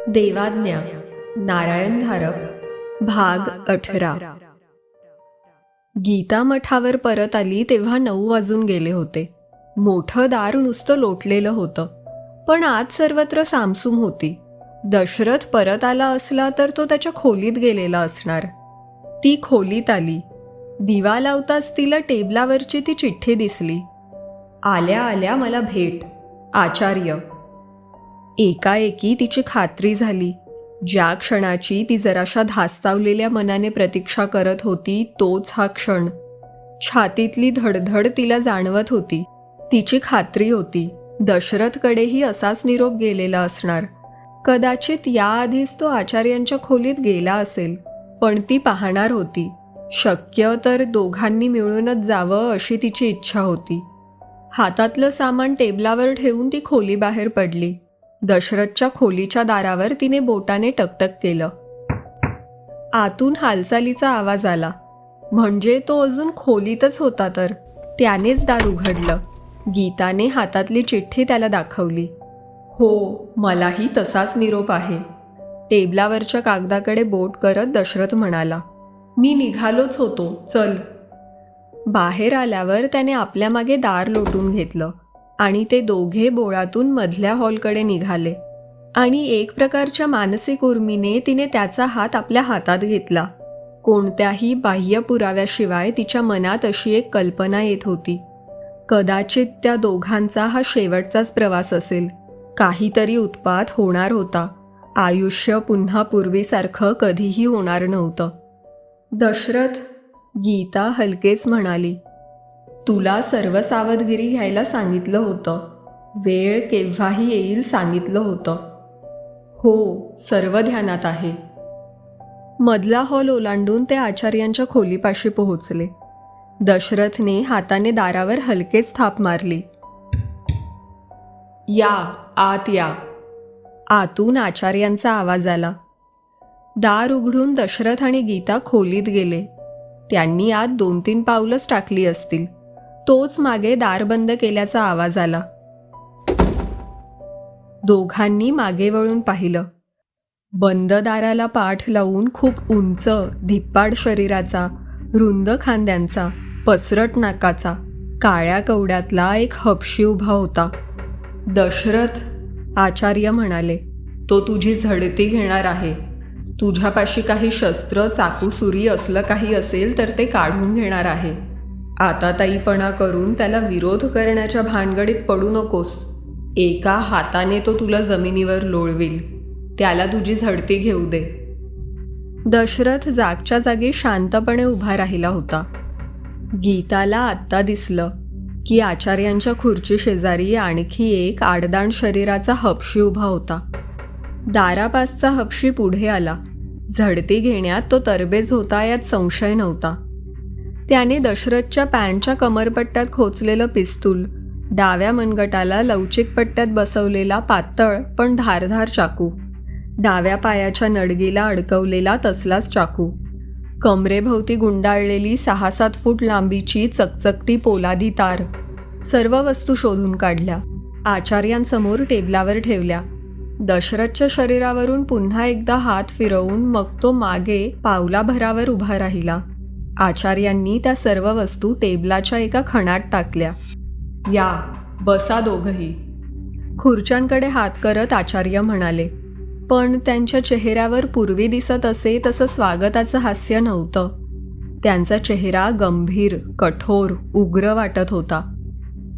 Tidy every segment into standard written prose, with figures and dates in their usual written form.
देवाज्ञा नारायण धारप भाग 18. गीता मठावर परत आली तेव्हा 9 वाजून गेले होते. मोठं दार नुसतं लोटलेलं होतं, पण आत सर्वत्र सामसूम होती. दशरथ परत आला असला तर तो त्याच्या खोलीत गेलेला असणार. ती खोलीत आली. दिवा लावताच तिला टेबलावरची ती चिठ्ठी दिसली. आल्या आल्या मला भेट, आचार्य. एकाएकी तिची खात्री झाली. ज्या क्षणाची ती जराशा धास्तावलेल्या मनाने प्रतीक्षा करत होती तोच हा क्षण. छातीतली धडधड तिला जाणवत होती. तिची खात्री होती दशरथकडेही असाच निरोप गेलेला असणार. कदाचित याआधीच तो आचार्यांच्या खोलीत गेला असेल, पण ती पाहणार होती. शक्य तर दोघांनी मिळूनच जावं अशी तिची इच्छा होती. हातातलं सामान टेबलावर ठेवून ती खोलीबाहेर पडली. दशरथच्या खोलीच्या दारावर तिने बोटाने टकटक केलं. आतून हालचालीचा आवाज आला. म्हणजे तो अजून खोलीतच होता तर. त्यानेच दार उघडलं. गीताने हातातली चिठ्ठी त्याला दाखवली. हो, मलाही तसाच निरोप आहे. टेबलावरच्या कागदाकडे बोट करत दशरथ म्हणाला, मी निघालोच होतो, चल. बाहेर आल्यावर त्याने आपल्या मागे दार लोटून घेतलं आणि ते दोघे बोळातून मधल्या हॉलकडे निघाले. आणि एक प्रकारच्या मानसिक उर्मीने तिने त्याचा हात आपल्या हातात घेतला. कोणत्याही बाह्य पुराव्याशिवाय तिच्या मनात अशी एक कल्पना येत होती. कदाचित त्या दोघांचा हा शेवटचाच प्रवास असेल. काहीतरी उत्पात होणार होता. आयुष्य पुन्हा पूर्वीसारखं कधीही होणार नव्हतं. दशरथ, गीता हलकेच म्हणाली, तुला सर्व सावधगिरी घ्यायला सांगितलं होतं. वेळ केव्हाही येईल सांगितलं होतं. हो, सर्व ध्यानात आहे. मधला हॉल ओलांडून ते आचार्यांच्या खोलीपाशी पोहोचले. दशरथने हाताने दारावर हलकेच थाप मारली. या, आत या. आतून आचार्यांचा आवाज आला. दार उघडून दशरथ आणि गीता खोलीत गेले. त्यांनी आत 2-3 पावलंच टाकली असतील. तोच मागे दार बंद केल्याचा आवाज आला. दोघांनी मागे वळून पाहिलं. बंद दाराला पाठ लावून खूप उंच, धिप्पाड शरीराचा, रुंद खांद्यांचा, पसरट नाकाचा, काळ्या कवड्यातला एक हबशी उभा होता. दशरथ, आचार्य म्हणाले, तो तुझी झडती घेणार आहे. तुझ्यापाशी काही शस्त्र, चाकू, सुरी असलं काही असेल तर ते काढून घेणार आहे. आताताईपणा करून त्याला विरोध करण्याच्या भानगडीत पडू नकोस. एका हाताने तो तुला जमिनीवर लोळविल. त्याला तुझी झडती घेऊ दे. दशरथ जागच्या जागी शांतपणे उभा राहिला होता. गीताला आत्ता दिसलं की आचार्यांच्या खुर्ची शेजारी आणखी एक आडदांड शरीराचा हबशी उभा होता. दारापासचा हबशी पुढे आला. झडती घेण्यात तो तरबेज होता यात संशय नव्हता. त्याने दशरथच्या पॅन्टच्या कमरपट्ट्यात खोचलेलं पिस्तूल, डाव्या मनगटाला लवचिक पट्ट्यात बसवलेला पातळ पण धारधार चाकू, डाव्या पायाच्या नडगीला अडकवलेला तसलाच चाकू, कमरेभोवती गुंडाळलेली 6-7 फूट लांबीची चकचकती पोलादी तार, सर्व वस्तू शोधून काढल्या. आचार्यांसमोर टेबलावर ठेवल्या. दशरथच्या शरीरावरून पुन्हा एकदा हात फिरवून मग तो मागे पावलाभरावर उभा राहिला. आचार्यांनी त्या सर्व वस्तू टेबलाच्या एका खणात टाकल्या. या, बसा दोघंही. खुर्च्यांकडे हात करत आचार्य म्हणाले, पण त्यांच्या चेहऱ्यावर पूर्वी दिसत असे तसं स्वागताचं हास्य नव्हतं. त्यांचा चेहरा गंभीर, कठोर, उग्र वाटत होता.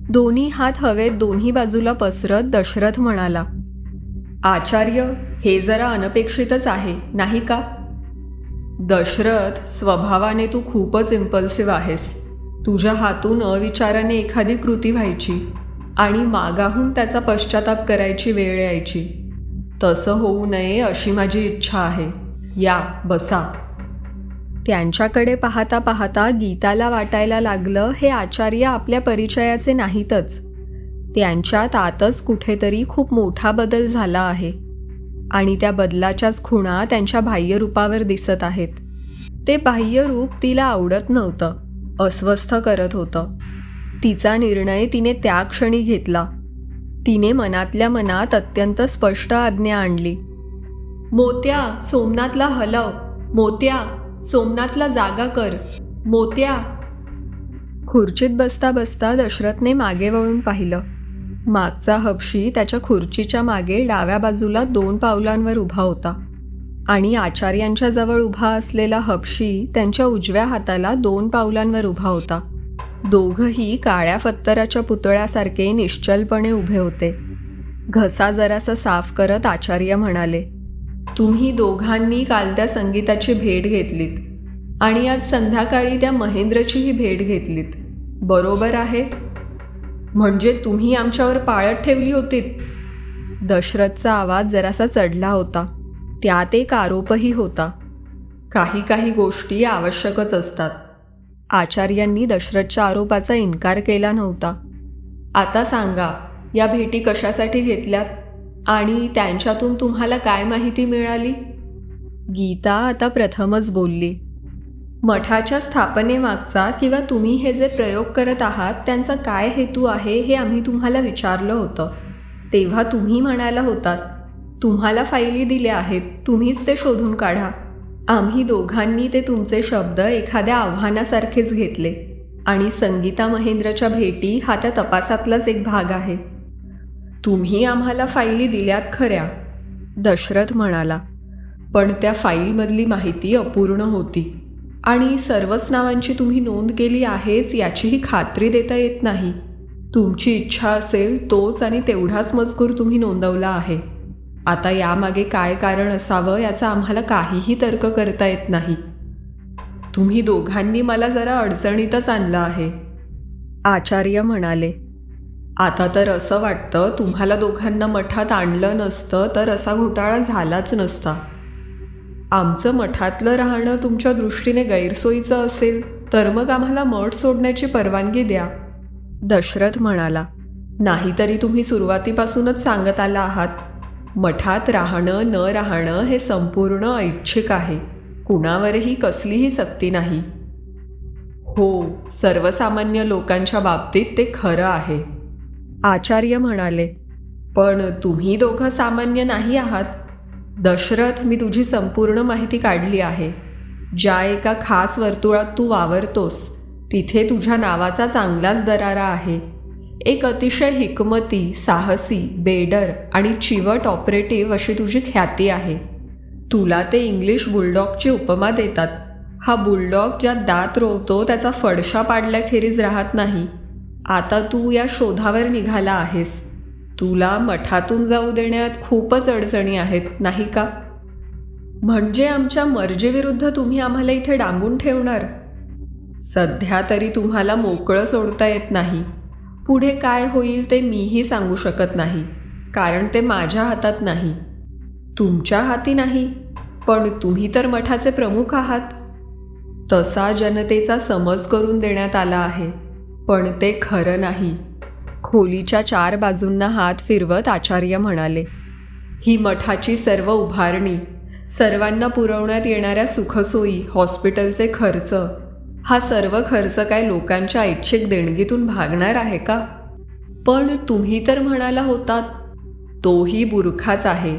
दोन्ही हात हवेत दोन्ही बाजूला पसरत दशरथ म्हणाला, आचार्य, हे जरा अनपेक्षितच आहे, नाही का? दशरथ, स्वभावाने तू खूपच इम्पल्सिव्ह आहेस. तुझ्या हातून अविचाराने एखादी कृती व्हायची आणि मागाहून त्याचा पश्चाताप करायची वेळ यायची. तसं होऊ नये अशी माझी इच्छा आहे. या, बसा. त्यांच्याकडे पाहता पाहता गीताला वाटायला लागलं हे आचार्य आपल्या परिचयाचे नाहीतच. त्यांच्यात आतच कुठेतरी खूप मोठा बदल झाला आहे आणि त्या बदलाच्याच खुणा त्यांच्या बाह्यरूपावर दिसत आहेत. ते बाह्यरूप तिला आवडत नव्हतं, अस्वस्थ करत होतं. तिचा निर्णय तिने त्या क्षणी घेतला. तिने मनातल्या मनात अत्यंत स्पष्ट आज्ञा आणली, मोत्या, सोमनाथला हलव. मोत्या, सोमनाथला जागा कर. मोत्या. खुर्चीत बसता बसता दशरथने मागे वळून पाहिलं. मागचा हबशी त्याच्या खुर्चीच्या मागे डाव्या बाजूला 2 पावलांवर उभा होता आणि आचार्यांच्या जवळ उभा असलेला हबशी त्यांच्या उजव्या हाताला 2 पावलांवर उभा होता. दोघंही काळ्या फत्तराच्या पुतळ्यासारखे निश्चलपणे उभे होते. घसा जरासा साफ करत आचार्य म्हणाले, तुम्ही दोघांनी काल त्या संगीताची भेट घेतलीत आणि आज संध्याकाळी त्या महेंद्रचीही भेट घेतलीत, बरोबर आहे? म्हणजे तुम्ही आमच्यावर पाळत ठेवली होतीत? दशरथचा आवाज जरासा चढला होता. त्यात एक आरोपही होता. काही काही गोष्टी आवश्यकच असतात. आचार्यांनी दशरथच्या आरोपाचा इन्कार केला नव्हता. आता सांगा, या भेटी कशासाठी घेतल्यात आणि त्यांच्यातून तुम्हाला काय माहिती मिळाली? गीता आता प्रथमच बोलली. मठाच्या स्थापनेमागचा किंवा तुम्ही हे जे प्रयोग करत आहात त्यांचा काय हेतू आहे हे आम्ही तुम्हाला विचारलं होतं. तेव्हा तुम्ही म्हणाला होतात, तुम्हाला फाईली दिल्या आहेत, तुम्हीच ते शोधून काढा. आम्ही दोघांनी ते तुमचे शब्द एखाद्या आव्हानासारखेच घेतले आणि संगीता महेंद्रच्या भेटी हा त्या तपासातलाच एक भाग आहे. तुम्ही आम्हाला फाईली दिल्यात खऱ्या, दशरथ म्हणाला, पण त्या फाईलमधली माहिती अपूर्ण होती आणि सर्वच नावांची तुम्ही नोंद केली आहेच याचीही खात्री देता येत नाही. तुमची इच्छा असेल तोच आणि तेवढाच मजकूर तुम्ही नोंदवला आहे. आता यामागे काय कारण असावं याचा आम्हाला काहीही तर्क करता येत नाही. तुम्ही दोघांनी मला जरा अडचणीतच आणलं आहे, आचार्य म्हणाले. आता तर असं वाटतं तुम्हाला दोघांना मठात आणलं नसतं तर असा घोटाळा झालाच नसता. आमचं मठातलं राहणं तुमच्या दृष्टीने गैरसोयीचं असेल तर मग आम्हाला मठ सोडण्याची परवानगी द्या, दशरथ म्हणाला. नाहीतरी तुम्ही सुरुवातीपासूनच सांगत आला आहात, मठात राहणं न राहणं हे संपूर्ण ऐच्छिक आहे, कुणावरही कसलीही सक्ती नाही. हो, सर्वसामान्य लोकांच्या बाबतीत ते खरं आहे, आचार्य म्हणाले. पण तुम्ही दोघं सामान्य नाही आहात. दशरथ, मी तुझी संपूर्ण माहिती काढली आहे. ज्या एका खास वर्तुळात तू वावरतोस तिथे तुझ्या नावाचा चांगलाच दरारा आहे. एक अतिशय हिकमती, साहसी, बेडर आणि चिवट ऑपरेटिव्ह अशी तुझी ख्याती आहे. तुला ते इंग्लिश बुलडॉगची उपमा देतात. हा बुलडॉग ज्यात दात रोवतो त्याचा फडशा पाडल्याखेरीज राहत नाही. आता तू या शोधावर निघाला आहेस. तुला मठातून जाऊ देण्यात खूपच अडचणी आहेत, नाही का? म्हणजे आमच्या मर्जीविरुद्ध तुम्ही आम्हाला इथे डांबून ठेवणार? सध्या तरी तुम्हाला मोकळं सोडता येत नाही. पुढे काय होईल ते मीही सांगू शकत नाही, कारण ते माझ्या हातात नाही. तुमच्या हाती नाही, पण तुम्ही तर मठाचे प्रमुख आहात. तसा जनतेचा समज करून देण्यात आला आहे, पण ते खरं नाही. खोलीच्या 4 बाजूंना हात फिरवत आचार्य म्हणाले, ही मठाची सर्व उभारणी, सर्वांना पुरवण्यात येणाऱ्या सुखसोयी, हॉस्पिटलचे खर्च, हा सर्व खर्च काय लोकांच्या ऐच्छिक देणगीतून भागणार आहे का? पण तुम्ही तर म्हणाला होतात, तोही बुरखाच आहे,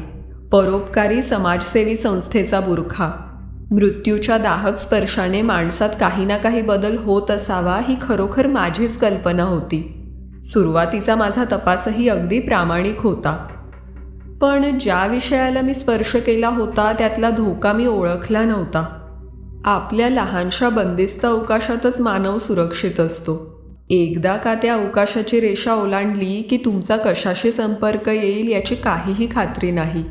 परोपकारी समाजसेवी संस्थेचा बुरखा. मृत्यूच्या दाहक स्पर्शाने माणसात काही ना काही बदल होत असावा ही खरोखर माझीच कल्पना होती. सुरुवातीचा माझा तपासही अगदी प्रामाणिक होता. पण ज्या विषयाला मी स्पर्श केला होता त्यातला धोका मी ओळखला नव्हता. आपल्या लहानशा बंदिस्त अवकाशातच मानव सुरक्षित असतो. एकदा का त्या अवकाशाची रेषा ओलांडली की तुमचा कशाशी संपर्क येईल याची काहीही खात्री नाही.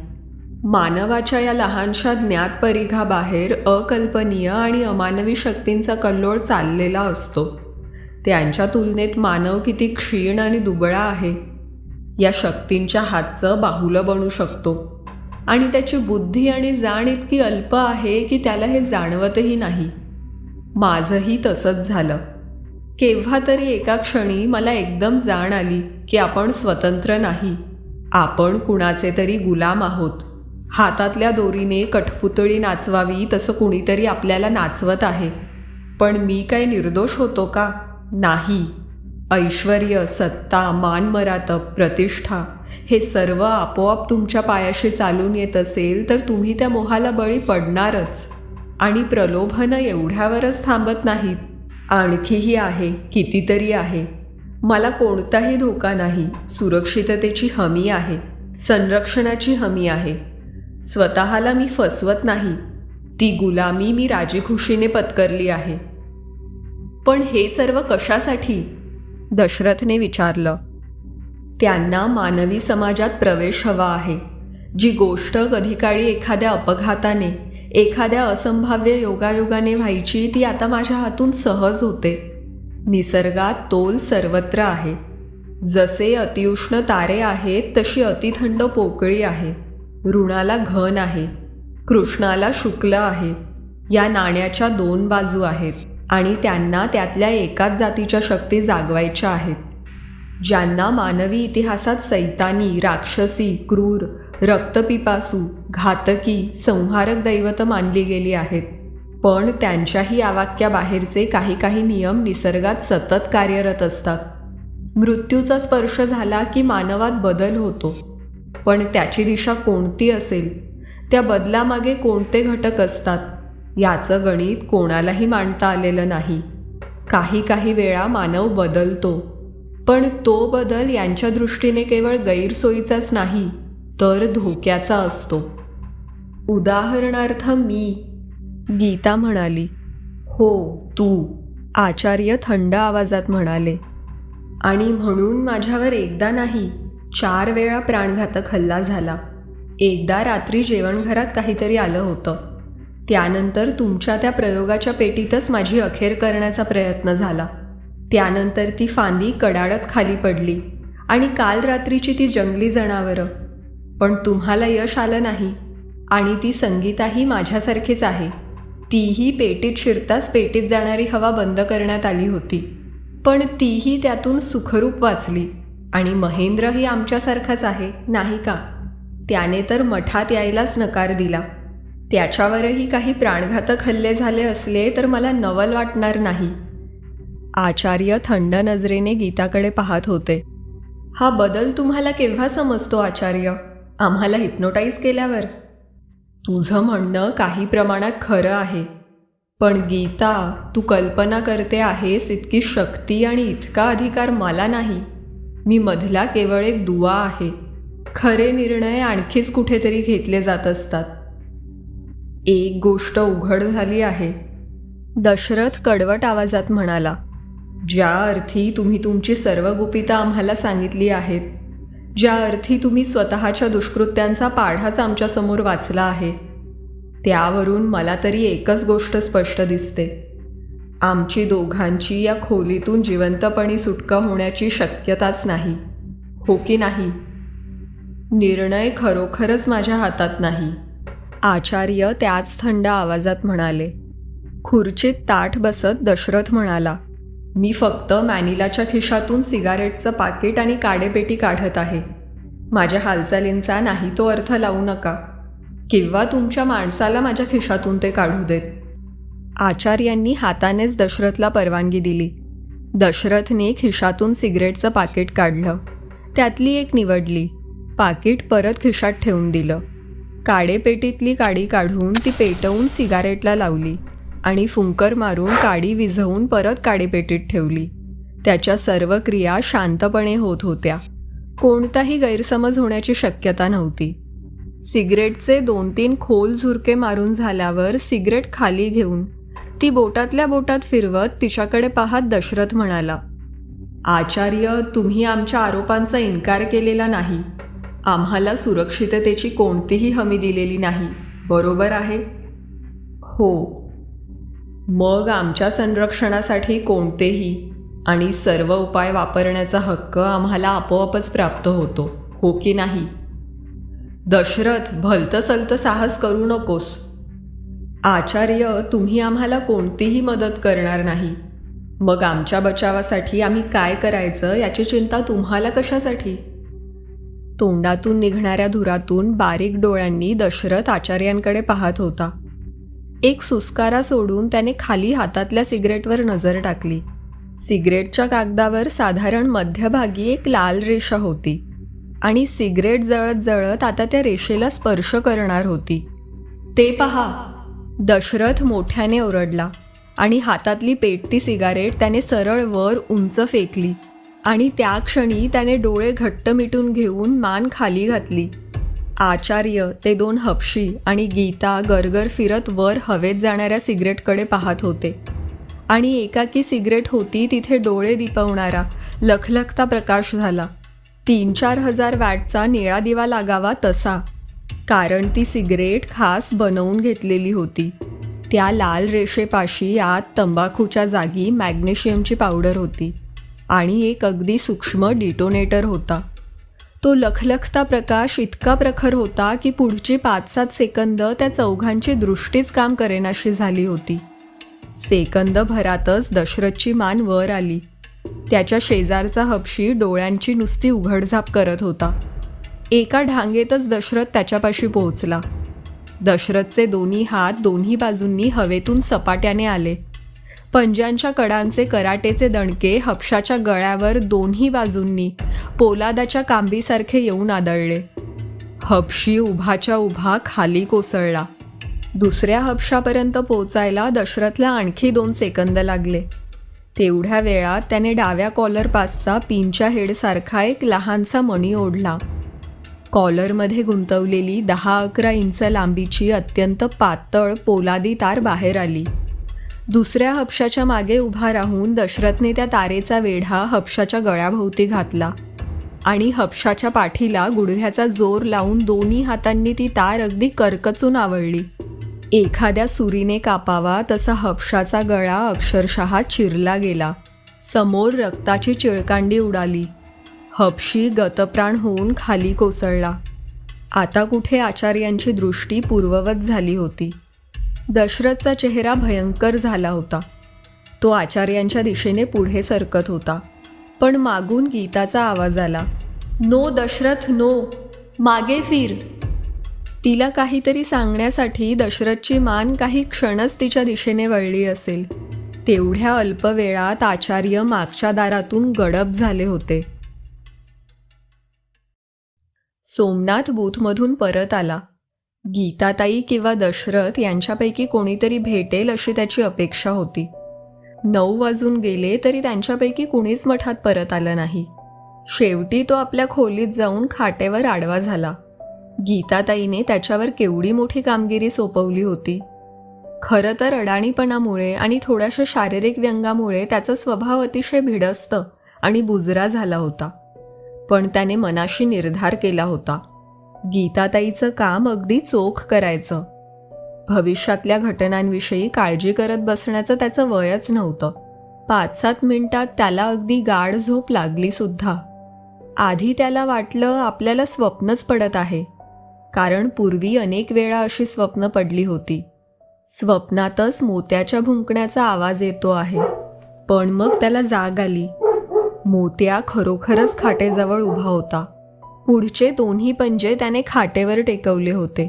मानवाच्या या लहानशा ज्ञात परिघाबाहेर अकल्पनीय आणि अमानवी शक्तींचा कल्लोळ चाललेला असतो. त्यांच्या तुलनेत मानव किती क्षीण आणि दुबळा आहे. या शक्तींच्या हातचं बाहुलं बनू शकतो आणि त्याची बुद्धी आणि जाण इतकी अल्प आहे की त्याला हे जाणवतही नाही. माझंही तसंच झालं. केव्हा तरी एका क्षणी मला एकदम जाण आली की आपण स्वतंत्र नाही, आपण कुणाचे तरी गुलाम आहोत. हातातल्या दोरीने कठपुतळी नाचवावी तसं कुणीतरी आपल्याला नाचवत आहे. पण मी काय निर्दोष होतो का? नाही. ऐश्वर्य, सत्ता, मानमरातब, प्रतिष्ठा हे सर्व आपोआप तुमच्या पायाशी चालून येत असेल तर तुम्ही त्या मोहाला बळी पडणारच. आणि प्रलोभनं एवढ्यावरच थांबत नाहीत, आणखीही आहे, कितीतरी आहे. मला कोणताही धोका नाही, सुरक्षिततेची हमी आहे, संरक्षणाची हमी आहे. स्वतःला मी फसवत नाही, ती गुलामी मी राजीखुशीने पत्करली आहे. पण हे सर्व कशासाठी? दशरथने विचारलं. त्यांना मानवी समाजात प्रवेश हवा आहे. जी गोष्ट कधीकाळी एखाद्या अपघाताने, एखाद्या असंभाव्य योगायोगाने व्हायची ती आता माझ्या हातून सहज होते. निसर्गात तोल सर्वत्र आहे. जसे अतिउष्ण तारे आहेत तशी अतिथंड पोकळी आहे. ऋणाला घन आहे, कृष्णाला शुक्ल आहे. या नाण्याच्या दोन बाजू आहेत आणि त्यांना त्यातल्या एकाच जातीच्या शक्ती जागवायच्या आहेत. ज्यांना मानवी इतिहासात सैतानी, राक्षसी, क्रूर, रक्तपिपासू, घातकी, संहारक दैवत मानली गेली आहेत. पण त्यांच्याही आवाक्याबाहेरचे काही काही नियम निसर्गात सतत कार्यरत असतात. मृत्यूचा स्पर्श झाला की मानवात बदल होतो. पण त्याची दिशा कोणती असेल, त्या बदलामागे कोणते घटक असतात, याचं गणित कोणालाही मांडता आलेलं नाही. काही काही वेळा मानव बदलतो, पण तो बदल यांच्या दृष्टीने केवळ गैरसोयीचाच नाही तर धोक्याचा असतो. उदाहरणार्थ मी. गीता म्हणाली. हो, तू. आचार्य थंड आवाजात म्हणाले. आणि म्हणून माझ्यावर एकदा नाही 4 वेळा प्राणघातक हल्ला झाला. एकदा रात्री जेवणघरात काहीतरी आलं होतं. त्यानंतर तुमच्या त्या प्रयोगाच्या पेटीतच माझी अखेर करण्याचा प्रयत्न झाला. त्यानंतर ती फांदी कडाडत खाली पडली आणि काल रात्रीची ती जंगली जनावरं. पण तुम्हाला यश आलं नाही. आणि ती संगीताही माझ्यासारखीच आहे. तीही पेटीत शिरताच पेटीत जाणारी हवा बंद करण्यात आली होती. पण तीही त्यातून सुखरूप वाचली. आणि महेंद्रही आमच्यासारखाच आहे, नाही का? त्याने तर मठात यायलाच नकार दिला. त्याच्यावरही काही प्राणघातक हल्ले झाले असले तर मला नवल वाटणार नाही. आचार्य थंड नजरेने गीताकडे पाहत होते. हा बदल तुम्हाला केव्हा समजतो आचार्य? आम्हाला हिप्नोटाईज केल्यावर? तुझं म्हणणं काही प्रमाणात खरं आहे. पण गीता, तू कल्पना करते आहेस इतकी शक्ती आणि इतका अधिकार मला नाही. मी मधला केवळ एक दुवा आहे. खरे निर्णय आणखीच कुठेतरी घेतले जात असतात. एक गोष्ट उघड झाली आहे, दशरथ कडवट आवाजात म्हणाला. ज्या अर्थी तुम्ही तुमची सर्व गुपितं आम्हाला सांगितली आहेत, ज्या अर्थी तुम्ही स्वतःच्या दुष्कृत्यांचा पाढाच आमच्यासमोर वाचला आहे, त्यावरून मला तरी एकच गोष्ट स्पष्ट दिसते. आमची दोघांची या खोलीतून जिवंतपणी सुटका होण्याची शक्यताच नाही. हो की नाही? निर्णय खरोखरच माझ्या हातात नाही. आचार्य त्याच थंड आवाजात म्हणाले. खुर्चीत ताठ बसत दशरथ म्हणाला. मी फक्त मॅनिलाच्या खिशातून सिगारेटचं पाकिट आणि काडेपेटी काढत आहे. माझ्या हालचालींचा नाही तो अर्थ लावू नका, किंवा तुमच्या माणसाला माझ्या खिशातून ते काढू देत. आचार्यांनी हातानेच दशरथला परवानगी दिली. दशरथने खिशातून सिगरेटचं पाकिट काढलं. त्यातली एक निवडली. पाकिट परत खिशात ठेवून दिलं. काडेपेटीतली काडी काढून ती पेटवून सिगारेटला लावली आणि फुंकर मारून काडी विझवून परत काडेपेटीत ठेवली. त्याच्या सर्व क्रिया शांतपणे होत होत्या. कोणताही गैरसमज होण्याची शक्यता नव्हती. सिगरेटचे 2-3 खोल झुरके मारून झाल्यावर सिगरेट खाली घेऊन ती बोटातल्या बोटात फिरवत तिच्याकडे पाहत दशरथ म्हणाला. आचार्य, तुम्ही आमच्या आरोपांचा इन्कार केलेला नाही. आम्हाला सुरक्षिततेची कोणतीही हमी दिलेली नाही, बरोबर आहे? हो. मग आमच्या संरक्षणासाठी कोणतेही आणि सर्व उपाय वापरण्याचा हक्क आम्हाला आपोआपच प्राप्त होतो, हो की नाही? दशरथ, भलतं साहस करू नकोस. आचार्य, तुम्ही आम्हाला कोणतीही मदत करणार नाही. मग आमच्या बचावासाठी आम्ही काय करायचं याची चिंता तुम्हाला कशासाठी? तोंडातून निघणाऱ्या धुरातून बारीक डोळ्यांनी दशरथ आचार्यांकडे पाहत होता. एक सुस्कारा सोडून त्याने खाली हातातल्या सिगरेटवर नजर टाकली. सिगरेटच्या कागदावर साधारण मध्यभागी एक लाल रेषा होती आणि सिगरेट जळत जळत आता त्या रेषेला स्पर्श करणार होती. ते पहा, दशरथ मोठ्याने ओरडला आणि हातातली पेटती सिगारेट त्याने सरळ वर उंच फेकली आणि त्या क्षणी त्याने डोळे घट्ट मिटून घेऊन मान खाली घातली. आचार्य, ते 2 हपशी आणि गीता गरगर फिरत वर हवेत जाणाऱ्या सिगरेटकडे पाहत होते आणि एकाकी सिगरेट होती तिथे डोळे दिपवणारा लखलखता प्रकाश झाला. 3-4 हजार वॅटचा निळा दिवा लागावा तसा, कारण ती सिगरेट खास बनवून घेतलेली होती. त्या लाल रेषेपाशी आत तंबाखूच्या जागी मॅग्नेशियमची पावडर होती आणि एक अगदी सूक्ष्म डिटोनेटर होता. तो लखलखता प्रकाश इतका प्रखर होता की पुढची 5-7 सेकंद त्या चौघांची दृष्टीच काम करेनाशी झाली होती. सेकंदभरातच दशरथची मान वर आली. त्याच्या शेजारचा हपशी डोळ्यांची नुसती उघडझाप करत होता. एका ढांगेतच दशरथ त्याच्यापाशी पोहोचला. दशरथचे दोन्ही हात दोन्ही बाजूंनी हवेतून सपाट्याने आले. पंजांच्या कडांचे कराटेचे दणके हपशाच्या गळ्यावर दोन्ही बाजूंनी पोलादाच्या कांबीसारखे येऊन आदळले. हपशी उभाच्या उभा खाली कोसळला. दुसऱ्या हपशापर्यंत पोचायला दशरथला आणखी 2 सेकंद लागले. तेवढ्या वेळात त्याने डाव्या कॉलरपासचा पिनच्या हेडसारखा एक लहानसा मणी ओढला. कॉलरमध्ये गुंतवलेली 10-11 इंच लांबीची अत्यंत पातळ पोलादी तार बाहेर आली. दुसऱ्या हपशाच्या मागे उभा राहून दशरथने त्या तारेचा वेढा हपशाच्या गळ्याभोवती घातला आणि हपशाच्या पाठीला गुडघ्याचा जोर लावून दोन्ही हातांनी ती तार अगदी करकचून आवळली. एखाद्या सुरीने कापावा तसा हपशाचा गळा अक्षरशः चिरला गेला. समोर रक्ताची चिळकांडी उडाली. हपशी गतप्राण होऊन खाली कोसळला. आता कुठे आचार्यांची दृष्टी पूर्ववत झाली होती. दशरथचा चेहरा भयंकर झाला होता. तो आचार्यांच्या दिशेने पुढे सरकत होता, पण मागून गीताचा आवाज आला, "नो दशरथ, नो, मागे फिर." तिला काहीतरी सांगण्यासाठी दशरथची मान काही क्षणच तिच्या दिशेने वळली असेल. तेवढ्या अल्प वेळात आचार्य मागच्या दारातून गडप झाले होते. सोमनाथ बूथमधून परत आला. गीताताई किंवा दशरथ यांच्यापैकी कोणीतरी भेटेल अशी त्याची अपेक्षा होती. 9 वाजून गेले तरी त्यांच्यापैकी कुणीच मठात परत आलं नाही. शेवटी तो आपल्या खोलीत जाऊन खाटेवर आडवा झाला. गीताताईने त्याच्यावर केवढी मोठी कामगिरी सोपवली होती. खरं तर अडाणीपणामुळे आणि थोड्याशा शारीरिक व्यंगामुळे त्याचा स्वभाव अतिशय भिडस्त आणि बुजरा झाला होता. पण त्याने मनाशी निर्धार केला होता. गीताताईचं काम अगदी चोख करायचं. भविष्यातल्या घटनांविषयी काळजी करत बसण्याचं त्याचं वयच नव्हतं. 5-7 मिनिटात त्याला अगदी गाढ झोप लागली सुद्धा. आधी त्याला वाटलं आपल्याला स्वप्नच पडत आहे, कारण पूर्वी अनेक वेळा अशी स्वप्न पडली होती. स्वप्नातच मोत्याच्या भुंकण्याचा आवाज येतो आहे. पण मग त्याला जाग आली. मोत्या खरोखरच खाटेजवळ उभा होता. पुढचे दोन्ही पंजे त्याने खाटेवर टेकवले होते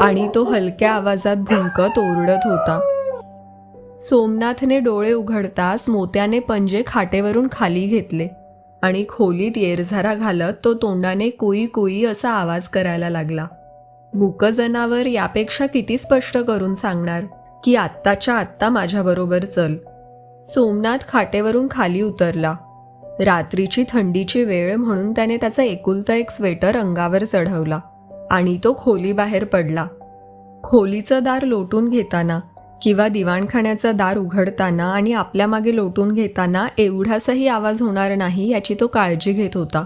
आणि तो हलक्या आवाजात भुंकत ओरडत होता. सोमनाथने डोळे उघडताच मोत्याने पंजे खाटेवरून खाली घेतले आणि खोलीत येरझारा घालत तो तोंडाने कुई कुई असा आवाज करायला लागला. मूक जनावर यापेक्षा किती स्पष्ट करून सांगणार की आत्ताच्या आत्ता माझ्याबरोबर चल. सोमनाथ खाटेवरून खाली उतरला. रात्रीची थंडीची वेळ म्हणून त्याने त्याचा एकुलता एक स्वेटर अंगावर चढवला आणि तो खोलीबाहेर पडला. खोलीचं दार लोटून घेताना किंवा दिवाणखान्याचं दार उघडताना आणि आपल्या मागे लोटून घेताना एवढासाही आवाज होणार नाही याची तो काळजी घेत होता,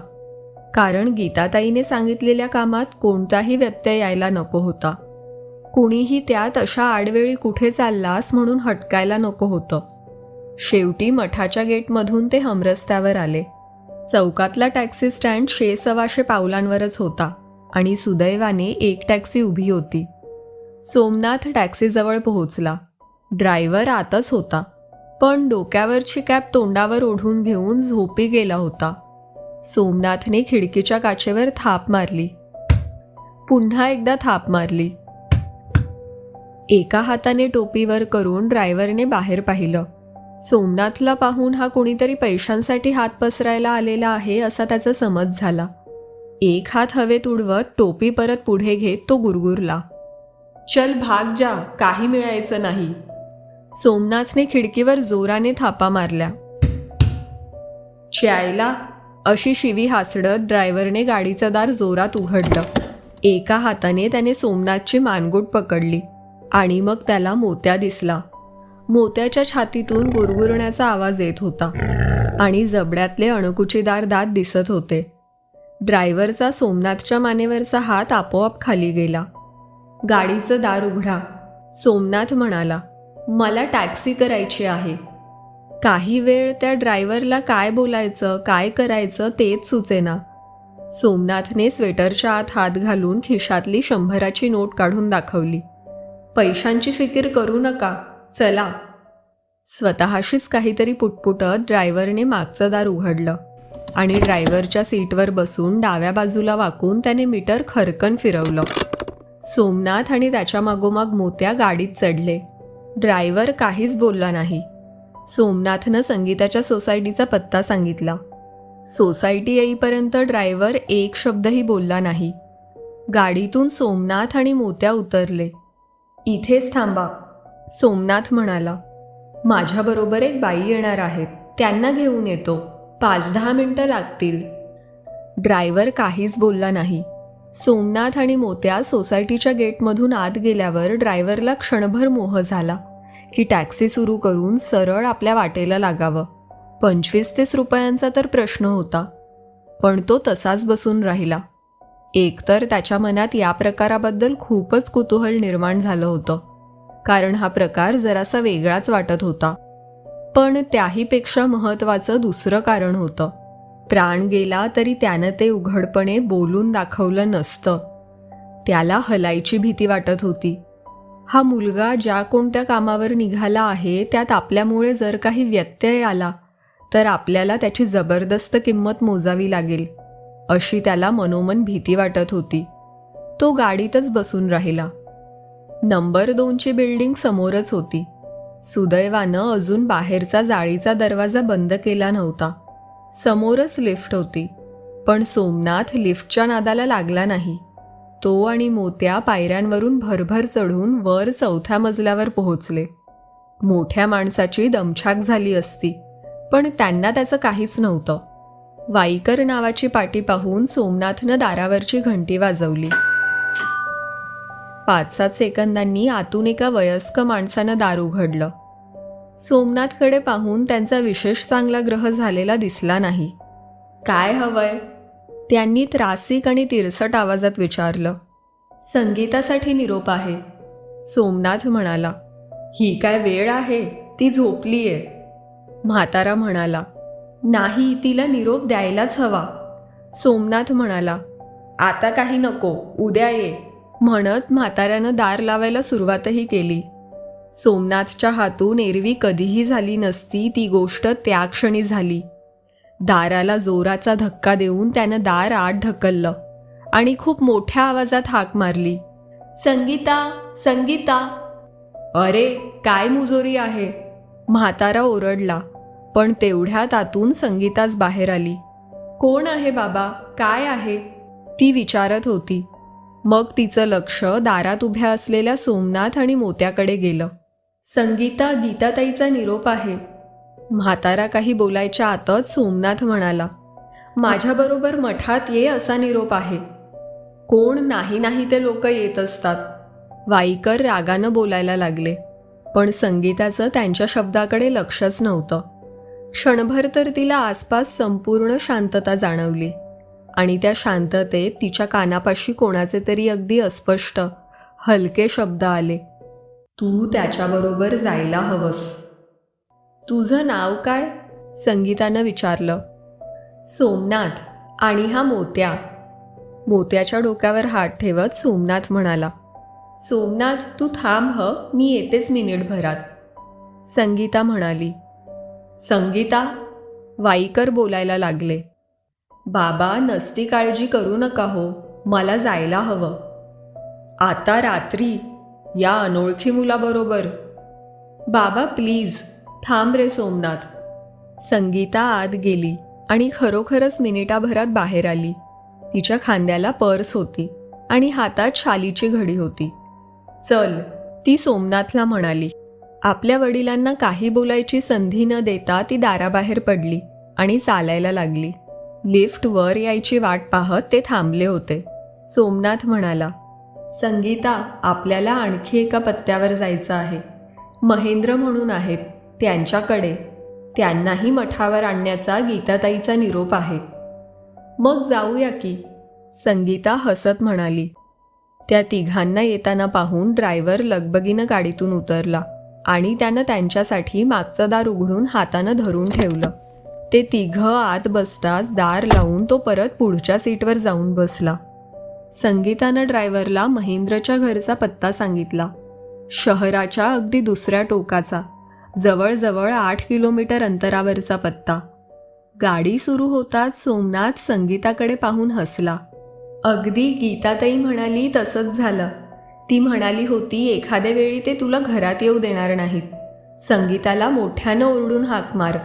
कारण गीताताईने सांगितलेल्या कामात कोणताही व्यत्यय यायला नको होता. कुणीही त्यात अशा आडवेळी कुठे चाललास म्हणून हटकायला नको होतं. शेवटी मठाच्या गेटमधून ते हमरस्त्यावर आले. चौकातला टॅक्सी स्टँड 100-125 पावलांवरच होता आणि सुदैवाने एक टॅक्सी उभी होती. सोमनाथ टॅक्सीजवळ पोहोचला. ड्रायव्हर आतच होता, पण डोक्यावरची कॅप तोंडावर ओढून घेऊन झोपी गेला होता. सोमनाथने खिडकीच्या काचेवर थाप मारली. पुन्हा एकदा थाप मारली. एका हाताने टोपीवर करून ड्रायव्हरने बाहेर पाहिलं. सोमनाथला पाहून हा कोणीतरी पैशांसाठी हात पसरायला आलेला आहे असा त्याचा समज झाला. एक हात हवेत उडवत टोपी परत पुढे घेत तो गुरगुरला, चल भाग जा, काही मिळायचं नाही. सोमनाथने खिडकीवर जोराने थापा मारल्या. च्यायला, अशी शिवी हासडत ड्रायव्हरने गाडीचं दार जोरात उघडलं. एका हाताने त्याने सोमनाथची मानगूट पकडली आणि मग त्याला मोत्या दिसला. मोत्याच्या छातीतून गुरगुरण्याचा आवाज येत होता आणि जबड्यातले अणकुचीदार दात दिसत होते. ड्रायव्हरचा सोमनाथच्या मानेवरचा हात आपोआप खाली गेला. गाडीचं दार उघडा, सोमनाथ म्हणाला. मला टॅक्सी करायची आहे. काही वेळ त्या ड्रायव्हरला काय बोलायचं, काय करायचं तेच सुचेना. सोमनाथने स्वेटरच्या आत हात घालून खिशातली 100ची नोट काढून दाखवली. पैशांची फिकीर करू नका, चला. स्वतःशीच काहीतरी पुटपुटत ड्रायव्हरने मागचं दार उघडलं आणि ड्रायव्हरच्या सीटवर बसून डाव्या बाजूला वाकून त्याने मीटर खरकन फिरवलं. सोमनाथ आणि त्याच्या मागोमाग मोत्या गाडीत चढले. ड्रायव्हर काहीच बोलला नाही. सोमनाथनं संगीताच्या सोसायटीचा पत्ता सांगितला. सोसायटी येईपर्यंत ड्रायव्हर एक शब्दही बोलला नाही. गाडीतून सोमनाथ आणि मोत्या उतरले. इथेच थांबा, सोमनाथ म्हणाला. माझ्याबरोबर एक बाई येणार आहेत, त्यांना घेऊन येतो. 5-10 मिनिटं लागतील. ड्रायव्हर काहीच बोलला नाही. सोमनाथ आणि मोत्या सोसायटीच्या गेटमधून आत गेल्यावर ड्रायव्हरला क्षणभर मोह झाला की टॅक्सी सुरू करून सरळ आपल्या वाटेला लागावं. 25-30 रुपयांचा तर प्रश्न होता, पण तो तसाच बसून राहिला. एकतर त्याच्या मनात या प्रकाराबद्दल खूपच कुतूहल निर्माण झालं होतं, कारण हा प्रकार जरासा वेगळाच वाटत होता. पण त्याहीपेक्षा महत्त्वाचं दुसरं कारण होतं. प्राण गेला तरी त्यानं ते उघडपणे बोलून दाखवलं नसतं. त्याला हलायची भीती वाटत होती. हा मुलगा ज्या कोणत्या कामावर निघाला आहे त्यात आपल्यामुळे जर काही व्यत्यय आला तर आपल्याला त्याची जबरदस्त किंमत मोजावी लागेल, अशी त्याला मनोमन भीती वाटत होती. तो गाडीतच बसून राहिला. नंबर 2ची बिल्डिंग समोरच होती. सुदैवानं अजून बाहेरचा जाळीचा दरवाजा बंद केला नव्हता. समोरच लिफ्ट होती, पण सोमनाथ लिफ्टच्या नादाला लागला नाही. तो आणि मोत्या पायऱ्यांवरून भरभर चढून वर 4थ्या मजल्यावर पोहोचले. मोठ्या माणसाची दमछाक झाली असती, पण त्यांना त्याचं काहीच नव्हतं. वाईकर नावाची पाटी पाहून सोमनाथनं दारावरची घंटी वाजवली. 5-7 सेकंदांनी आतून एका वयस्क माणसानं दार उघडलं. सोमनाथकडे पाहून त्यांचा विशेष चांगला ग्रह झालेला दिसला नाही. काय हवंय? त्यांनी त्रासिक आणि तिरसट आवाजात विचारलं. संगीतासाठी निरोप आहे, सोमनाथ म्हणाला. ही काय वेळ आहे? ती झोपलीये. म्हातारा म्हणाला. नाही, तिला निरोप द्यायलाच हवा. सोमनाथ म्हणाला. आता काही नको, उद्या ये, म्हणत म्हाताऱ्यानं दार लावायला सुरुवातही केली. सोमनाथच्या हातून एरवी कधीही झाली नसती ती गोष्ट त्या क्षणी झाली. दाराला जोराचा धक्का देऊन त्यानं दार आत ढकललं आणि खूप मोठ्या आवाजात हाक मारली. संगीता, संगीता. अरे, काय मुजोरी आहे? म्हातारा ओरडला, पण तेवढ्यात आतून संगीताच बाहेर आली. कोण आहे बाबा, काय आहे? ती विचारत होती. मग तिचं लक्ष दारात उभ्या असलेल्या सोमनाथ आणि मोत्याकडे गेलं. संगीता, गीताताईचा निरोप आहे. म्हातारा काही बोलायच्या आतच सोमनाथ म्हणाला. माझ्याबरोबर मठात ये असा निरोप आहे. कोण नाही नाही ते लोक येत असतात. वाईकर रागानं बोलायला लागले, पण संगीताचं त्यांच्या शब्दाकडे लक्षच नव्हतं. क्षणभर तर तिला आसपास संपूर्ण शांतता जाणवली आणि त्या शांततेत तिच्या कानापाशी कोणाचे तरी अगदी अस्पष्ट, हलके शब्द आले. तू त्याच्याबरोबर जायला हवंस. तुझं नाव काय? संगीतानं विचारलं. सोमनाथ. आणि हा मोत्या. मोत्याच्या डोक्यावर हात ठेवत सोमनाथ म्हणाला. सोमनाथ, तू थांब मी येतेच मिनिटभरात. संगीता म्हणाली. संगीता? वाईकर बोलायला लागले. बाबा, नसती काळजी करू नका हो, मला जायला हवं. आता रात्री? या अनोळखी मुलाबरोबर? बाबा प्लीज, थांब रे सोमनाथ. संगीता आत गेली आणि खरोखरच मिनिटाभरात बाहेर आली. तिच्या खांद्याला पर्स होती आणि हातात शालीची घडी होती. चल, ती सोमनाथला म्हणाली. आपल्या वडिलांना काही बोलायची संधी न देता ती दाराबाहेर पडली आणि चालायला लागली. लिफ्ट वर यायची वाट पाहत ते थांबले होते. सोमनाथ म्हणाला, संगीता, आपल्याला आणखी एका पत्त्यावर जायचं आहे. महेंद्र म्हणून आहेत, त्यांच्याकडे. त्यांनाही मठावर आणण्याचा गीताताईचा निरोप आहे. मग जाऊया की, संगीता हसत म्हणाली. त्या तिघांना येताना पाहून ड्रायव्हर लगबगीनं गाडीतून उतरला आणि त्यानं त्यांच्यासाठी मागचं दार उघडून हातानं धरून ठेवलं. ते तिघं आत बसताच दार लावून तो परत पुढच्या सीटवर जाऊन बसला. संगीतानं ड्रायव्हरला महेंद्रच्या घरचा पत्ता सांगितला. शहराच्या अगदी दुसऱ्या टोकाचा, जवळजवळ 8 किलोमीटर अंतरावरचा पत्ता. गाडी सुरू होताच सोमनाथ संगीताकडे पाहून हसला. अगदी गीताताई म्हणाली तसंच झालं. ती म्हणाली होती एखाद्या वेळी ते तुला घरात येऊ देणार नाहीत. संगीताला मोठ्यानं ओरडून हाक मार.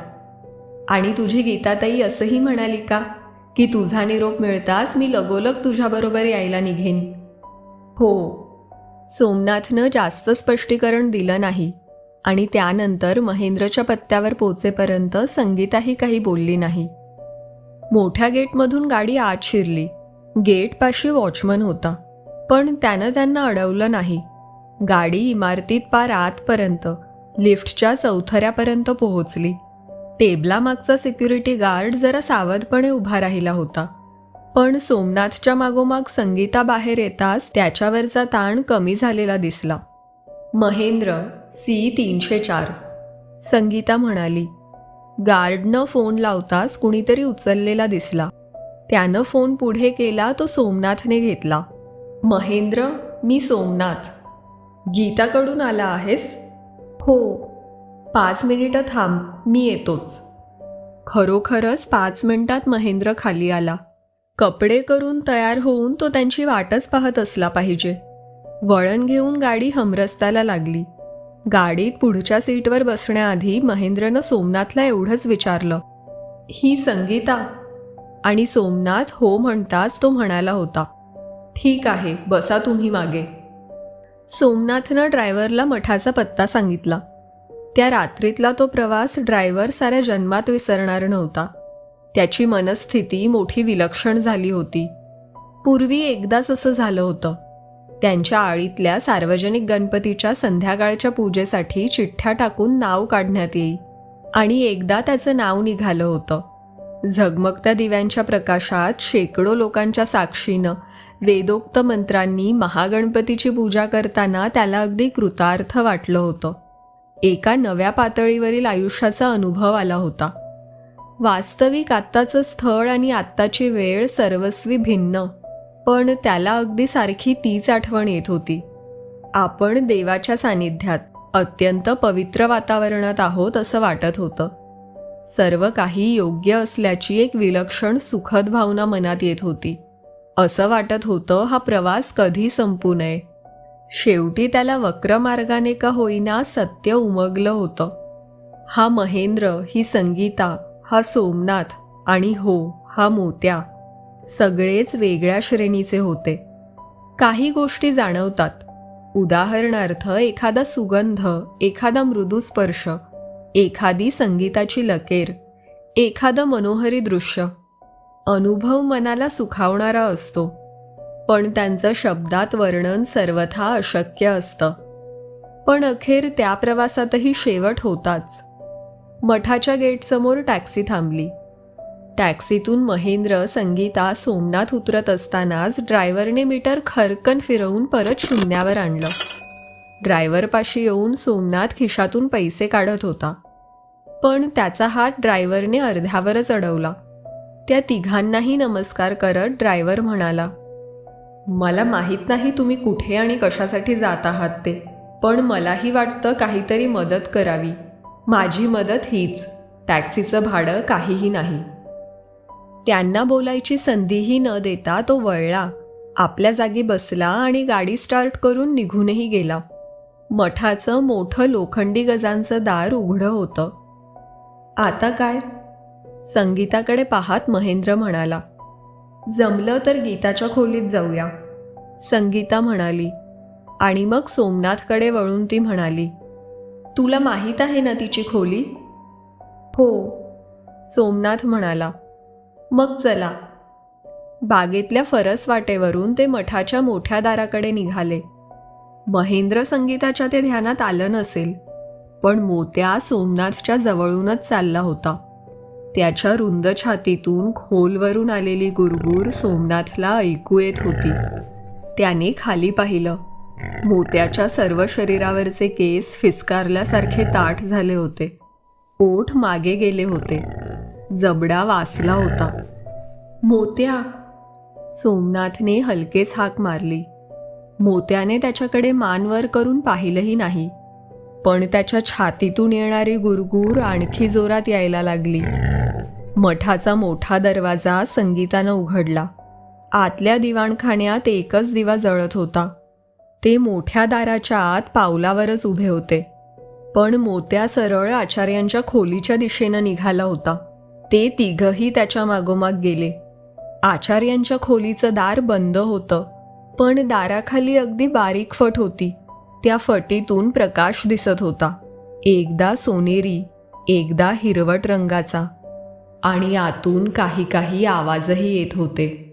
आणि तुझी गीताताई असंही म्हणाली का की तुझा निरोप मिळताच मी लगोलग तुझ्याबरोबर यायला निघेन? हो. सोमनाथनं जास्त स्पष्टीकरण दिलं नाही आणि त्यानंतर महेंद्रच्या पत्त्यावर पोचेपर्यंत संगीताही काही बोलली नाही. मोठ्या गेटमधून गाडी आत शिरली. गेटपाशी वॉचमन होता, पण त्यानं त्यांना अडवलं नाही. गाडी इमारतीत पार आतपर्यंत, लिफ्टच्या चौथऱ्यापर्यंत पोहोचली. टेबलामागचा सिक्युरिटी गार्ड जरा सावधपणे उभा राहिला होता, पण सोमनाथच्या मागोमाग संगीता बाहेर येताच त्याच्यावरचा ताण कमी झालेला दिसला. महेंद्र, C-304, संगीता म्हणाली. गार्डनं फोन लावताच कुणीतरी उचललेला दिसला. त्यानं फोन पुढे केला तो सोमनाथने घेतला. महेंद्र, मी सोमनाथ. गीताकडून आला आहेस? हो. 5 मिनिटं थांब, मी येतोच. खरोखरच 5 मिनिटात महेंद्र खाली आला. कपडे करून तयार होऊन तो त्यांची वाटच पाहत असला पाहिजे. वळण घेऊन गाडी हमरस्त्याला लागली. गाडीत पुढच्या सीटवर बसण्याआधी महेंद्रनं सोमनाथला एवढंच विचारलं, ही संगीता? आणि सोमनाथ हो म्हणताच तो म्हणाला होता, ठीक आहे, बसा तुम्ही मागे. सोमनाथनं ड्रायव्हरला मठाचा पत्ता सांगितला. त्या रात्रीतला तो प्रवास ड्रायव्हर साऱ्या जन्मात विसरणार नव्हता. त्याची मनस्थिती मोठी विलक्षण झाली होती. पूर्वी एकदाच असं झालं होतं. त्यांच्या आळीतल्या सार्वजनिक गणपतीच्या संध्याकाळच्या पूजेसाठी चिठ्ठ्या टाकून नाव काढण्यात येई आणि एकदा त्याचं नाव निघालं होतं. झगमगत्या दिव्यांच्या प्रकाशात शेकडो लोकांच्या साक्षीनं वेदोक्त मंत्रांनी महागणपतीची पूजा करताना त्याला अगदी कृतार्थ वाटलं होतं. एका नव्या पातळीवरील आयुष्याचा अनुभव आला होता. वास्तविक आत्ताचं स्थळ आणि आत्ताची वेळ सर्वस्वी भिन्न, पण त्याला अगदी सारखी तीच आठवण येत होती. आपण देवाच्या सानिध्यात अत्यंत पवित्र वातावरणात आहोत असं वाटत होतं. सर्व काही योग्य असल्याची एक विलक्षण सुखद भावना मनात येत होती. असं वाटत होतं हा प्रवास कधी संपू नये. शेवटी त्याला वक्र मार्गाने का होईना सत्य उमगलं होतं. हा महेंद्र, ही संगीता, हा सोमनाथ आणि हो, हा मोत्या सगळेच वेगळ्या श्रेणीचे होते. काही गोष्टी जाणवतात. उदाहरणार्थ एखादा सुगंध, एखादा मृदू स्पर्श, एखादी संगीताची लकेर, एखादं मनोहरी दृश्य. अनुभव मनाला सुखावणारा असतो, पण त्यांचं शब्दात वर्णन सर्वथा अशक्य असतं. पण अखेर त्या प्रवासातही शेवट होताच. मठाच्या गेटसमोर टॅक्सी थांबली. टॅक्सीतून महेंद्र, संगीता, सोमनाथ उतरत असतानाच ड्रायव्हरने मीटर खरकन फिरवून परत शून्यावर आणलं. ड्रायव्हरपाशी येऊन सोमनाथ खिशातून पैसे काढत होता, पण त्याचा हात ड्रायव्हरने अर्ध्यावरच अडवला. त्या तिघांनाही नमस्कार करत ड्रायव्हर म्हणाला, मला माहीत नाही तुम्ही कुठे आणि कशासाठी जात आहात ते, पण मलाही वाटतं काहीतरी मदत करावी. माझी मदत हीच, टॅक्सीचं भाडं काहीही नाही. त्यांना बोलायची संधीही न देता तो वळला, आपल्या जागी बसला आणि गाडी स्टार्ट करून निघूनही गेला. मठाचं मोठं लोखंडी गजांचं दार उघडं होतं. आता काय? संगीताकडे पाहत महेंद्र म्हणाला, जमलं तर गीताच्या खोलीत जाऊया, संगीता म्हणाली. आणि मग सोमनाथकडे वळून ती म्हणाली, तुला माहीत आहे ना तिची खोली? हो, सोमनाथ म्हणाला. मग चला. बागेतल्या फरस वाटेवरून ते मठाच्या मोठ्या दाराकडे निघाले. महेंद्र संगीताच्या ते ध्यानात आलं नसेल, पण मोत्या सोमनाथच्या जवळूनच चालला होता. त्याच्या रुंद छातीतून खोलवरून आलेली गुरगुर सोमनाथला ऐकू येत होती. त्याने खाली पाहिलं. मोत्याच्या सर्व शरीरावरचे केस फिसकारल्यासारखे ताठ झाले होते. ओठ मागे गेले होते. जबडा वासला होता. मोत्या, सोमनाथने हलकेच हाक मारली. मोत्याने त्याच्याकडे मान वर करून पाहिलंही नाही, पण त्याच्या छातीतून येणारी गुरगुर आणखी जोरात यायला लागली. मठाचा मोठा दरवाजा संगीतानं उघडला. आतल्या दिवाणखान्यात एकच दिवा जळत होता. ते मोठ्या दाराच्या आत पावलावरच उभे होते. पण मोत्या सरळ आचार्यांच्या खोलीच्या दिशेनं निघाला होता. ते तिघही त्याच्या मागोमाग गेले. आचार्यांच्या खोलीचं दार बंद होतं, पण दाराखाली अगदी बारीक फट होती. त्या फटीतून प्रकाश दिसत होता. एकदा सोनेरी, एकदा हिरवट रंगाचा, आणि आतून काही काही आवाजही येत होते.